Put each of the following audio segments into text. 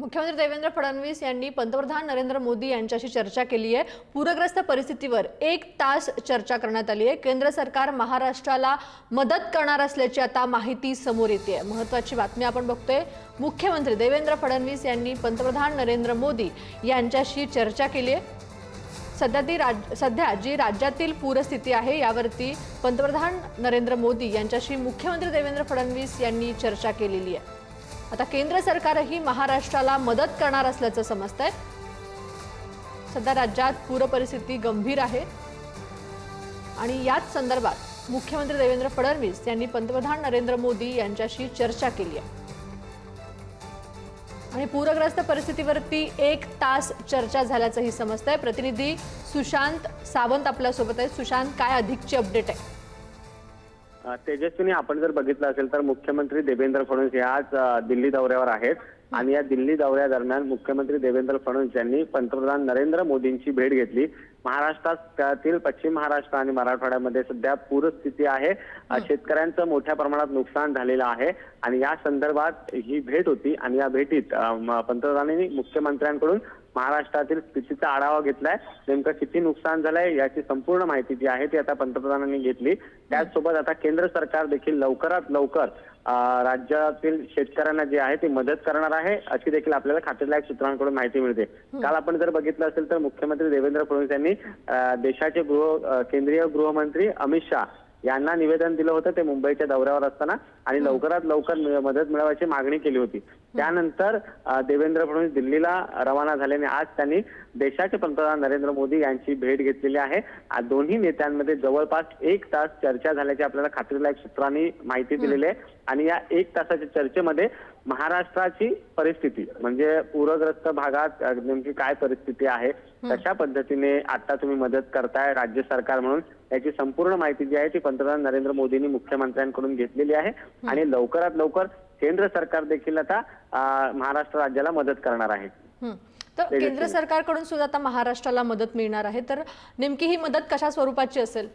मुख्यमंत्री देवेंद्र फडणवीस यांनी पंतप्रधान नरेंद्र मोदी यांच्याशी चर्चा केली आहे। पूरग्रस्त परिस्थितीवर 1 तास चर्चा करण्यात आली आहे। केंद्र सरकार महाराष्ट्राला मदत करणार असल्याची आता माहिती समोर येते आहे। महत्त्वाची बातमी आपण बघतोय। मुख्यमंत्री देवेंद्र फडणवीस यांनी पंतप्रधान नरेंद्र मोदी यांच्याशी चर्चा केली आहे। सध्या जी राज्यातील पूरस्थिती आहे यावरती पंतप्रधान नरेंद्र मोदी यांच्याशी मुख्यमंत्री देवेंद्र फडणवीस यांनी चर्चा केलेली आहे। आता केंद्र सरकारही महाराष्ट्राला मदत करणार असल्याचं समजतंय। सध्या राज्यात पूर परिस्थिती गंभीर आहे आणि याच संदर्भात मुख्यमंत्री देवेंद्र फडणवीस यांनी पंतप्रधान नरेंद्र मोदी यांच्याशी चर्चा केली आहे आणि पूरग्रस्त परिस्थितीवरती 1 तास चर्चा झाल्याचंही समजतंय। प्रतिनिधी सुशांत सावंत आपल्या सोबत आहे। सुशांत, काय अधिकची अपडेट आहे? तेजस्विनी, आपण जर बघितलं असेल तर मुख्यमंत्री देवेंद्र फडणवीस हे आज दिल्ली दौऱ्यावर आहेत आणि या दिल्ली दौऱ्यादरम्यान मुख्यमंत्री देवेंद्र फडणवीस यांनी पंतप्रधान नरेंद्र मोदींची भेट घेतली। महाराष्ट्रातील पश्चिम महाराष्ट्र आणि मराठवाड्यामध्ये सध्या पूरस्थिती आहे। शेतकऱ्यांचं मोठ्या प्रमाणात नुकसान झालेलं आहे आणि या संदर्भात ही भेट होती आणि या भेटीत पंतप्रधानांनी मुख्यमंत्र्यांकडून महाराष्ट्रातील स्थितीचा आढावा घेतलाय। नेमकं किती नुकसान झालंय याची संपूर्ण माहिती जी आहे ती आता पंतप्रधानांनी घेतली। त्याचसोबत आता केंद्र सरकार देखील लवकरात लवकर राज्यातील शेतकऱ्यांना जे आहे ती मदत करणार आहे अशी देखील आपल्याला खात्रीलायक सूत्रांकडून माहिती मिळते। काल आपण जर बघितलं असेल तर मुख्यमंत्री देवेंद्र फडणवीस यांनी देशाचे केंद्रीय गृहमंत्री अमित शाह यांना निवेदन दिलं होतं ते मुंबईच्या दौऱ्यावर असताना आणि लवकरात लवकर मदत मिळवायची मागणी केली होती। त्यानंतर देवेंद्र फडणवीस दिल्लीला रवाना झाल्याने आज त्यांनी देशाचे पंतप्रधान नरेंद्र मोदी यांची भेट घेतलेली आहे। दोन्ही नेत्यांमध्ये जवळपास 1 तास चर्चा झाल्याची आपल्याला खात्रीलायक सूत्रांनी माहिती दिलेली आहे आणि या 1 तासाच्या चर्चेमध्ये महाराष्ट्राची परिस्थिती म्हणजे पूरग्रस्त भागात नेमकी काय परिस्थिती आहे, कशा पद्धतीने आता तुम्ही मदत करताय राज्य सरकार म्हणून याची संपूर्ण माहिती जी आहे ती पंतप्रधान नरेंद्र मोदींनी मुख्यमंत्र्यांकडून घेतलेली आहे आणि लवकरात लवकर केंद्र सरकार देखील आता महाराष्ट्र राज्याला मदत करणार आहे। तर केंद्र सरकारकडून सुद्धा आता महाराष्ट्राला मदत मिळणार आहे, तर नेमकी ही मदत कशा स्वरूपाची असेल?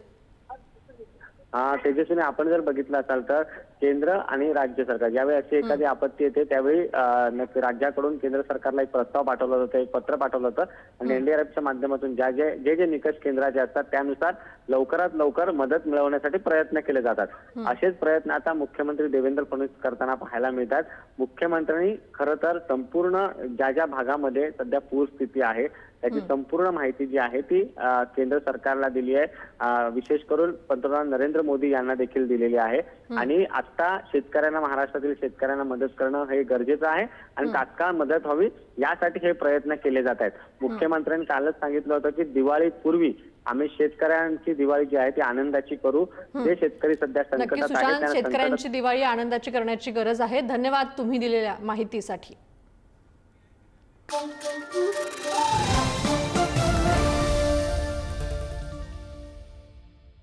तेजस्विनी, आपण जर बघितलं असाल तर केंद्र आणि राज्य सरकार ज्यावेळी अशी एखादी आपत्ती येते त्यावेळी राज्याकडून केंद्र सरकारला एक प्रस्ताव पाठवला जातो, एक पत्र पाठवलं जातं आणि एनडीआरएफच्या माध्यमातून जे निकष केंद्राचे असतात त्यानुसार लवकरात लवकर मदत मिळवण्यासाठी प्रयत्न केले जातात। असेच प्रयत्न आता मुख्यमंत्री देवेंद्र फडणवीस करताना पाहायला मिळतात। मुख्यमंत्र्यांनी खरं तर संपूर्ण ज्या भागामध्ये सध्या पूरस्थिती आहे त्याची संपूर्ण माहिती जी आहे ती केंद्र सरकारला दिली आहे, विशेष करून पंतप्रधान नरेंद्र मोदी यांना देखील दिलेली आहे आणि आता शेतकऱ्यांना महाराष्ट्रातील शेतकऱ्यांना मदत करणं हे गरजेचं आहे आणि तात्काळ मदत व्हावी यासाठी हे प्रयत्न केले जात आहेत। मुख्यमंत्र्यांनी कालच सांगितलं होतं की दिवाळीपूर्वी आम्ही शेतकऱ्यांची दिवाळी जी आहे ती आनंदाची करू। जे शेतकरी सध्या संकटात आहेत शेतकऱ्यांची दिवाळी आनंदाची करण्याची गरज आहे। धन्यवाद तुम्ही दिलेल्या माहितीसाठी।